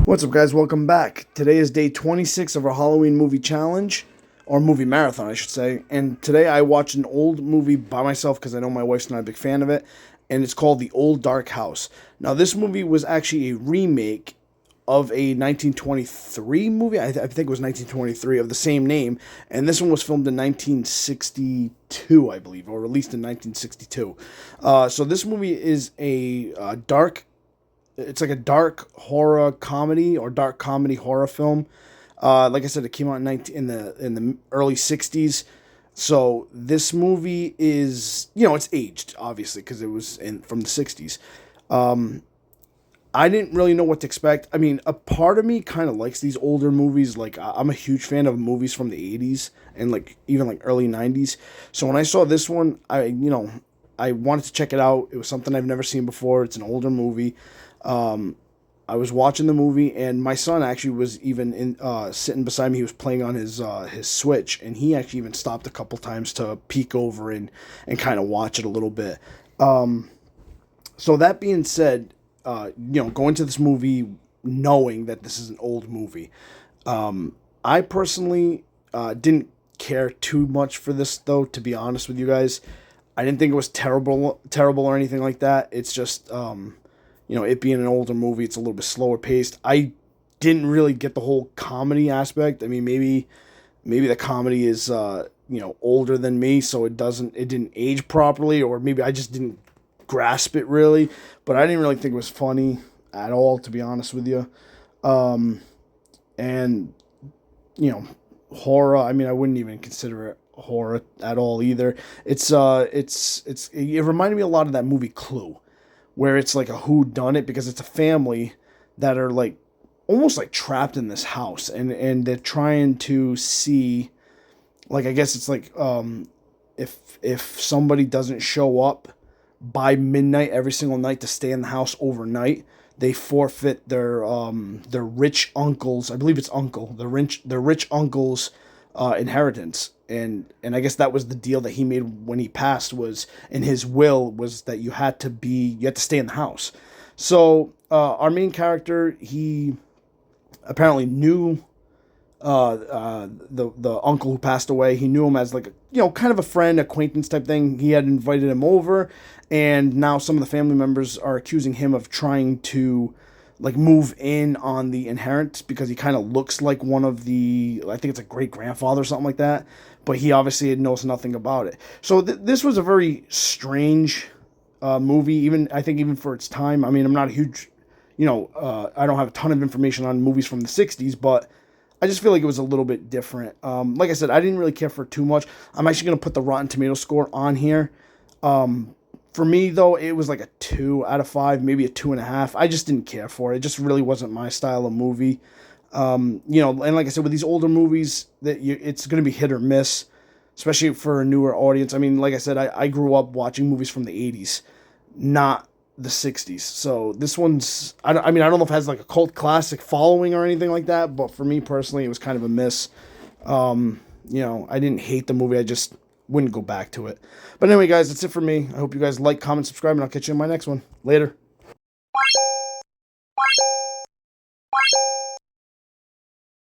What's up, guys? Welcome back. Today is day 26 of our Halloween movie challenge, or movie marathon, I should say. And today I watched an old movie by myself because I know my wife's not a big fan of it, and it's called The Old Dark House. Now, this movie was actually a remake of a 1923 movie. I think it was 1923 of the same name, and this one was filmed in 1962, I believe, or released in 1962. So this movie is a dark. It's like a dark horror comedy or dark comedy horror film. Like I said, it came out in the early '60s. So this movie is, it's aged obviously because it was from the '60s. I didn't really know what to expect. I mean, a part of me kind of likes these older movies. Like I'm a huge fan of movies from the '80s and even early '90s. So when I saw this one, I wanted to check it out. It was something I've never seen before. It's an older movie. I was watching the movie, and my son actually was even sitting beside me. He was playing on his Switch, and he actually even stopped a couple times to peek over and kind of watch it a little bit. So that being said, going to this movie knowing that this is an old movie, I personally didn't care too much for this, though, to be honest with you guys. I didn't think it was terrible or anything like that. It's just it being an older movie, it's a little bit slower paced. I didn't really get the whole comedy aspect. I mean, maybe the comedy is older than me, so it didn't age properly, or maybe I just didn't grasp it really. But I didn't really think it was funny at all, to be honest with you. And horror. I mean, I wouldn't even consider it horror at all either. It reminded me a lot of that movie Clue, where it's like a who done it, because it's a family that are like almost like trapped in this house, and they're trying to see, like, I guess it's like if somebody doesn't show up by midnight every single night to stay in the house overnight, they forfeit their rich uncle's, I believe it's uncle, their rich uncle's inheritance. And I guess that was the deal that he made when he passed, was in his will, was that you had to stay in the house. So our main character, he apparently knew the uncle who passed away. He knew him as like kind of a friend, acquaintance type thing. He had invited him over, and now some of the family members are accusing him of trying to like move in on the inheritance, because he kind of looks like one of the, I think it's a great grandfather or something like that, but he obviously knows nothing about it. So this was a very strange movie, even for its time. I mean, I'm not a huge, I don't have a ton of information on movies from the '60s, but I just feel like it was a little bit different. Like I said, I didn't really care for it too much. I'm actually going to put the Rotten Tomato score on here. For me, though, it was like a 2 out of 5, maybe a 2.5. I just didn't care for it. It just really wasn't my style of movie. And like I said, with these older movies, it's going to be hit or miss, especially for a newer audience. I mean, like I said, I grew up watching movies from the '80s, not the '60s. So this one's, I don't know if it has like a cult classic following or anything like that, but for me personally, it was kind of a miss. I didn't hate the movie. I just wouldn't go back to it. But anyway, guys, that's it for me. I hope you guys like, comment, subscribe, and I'll catch you in my next one. Later.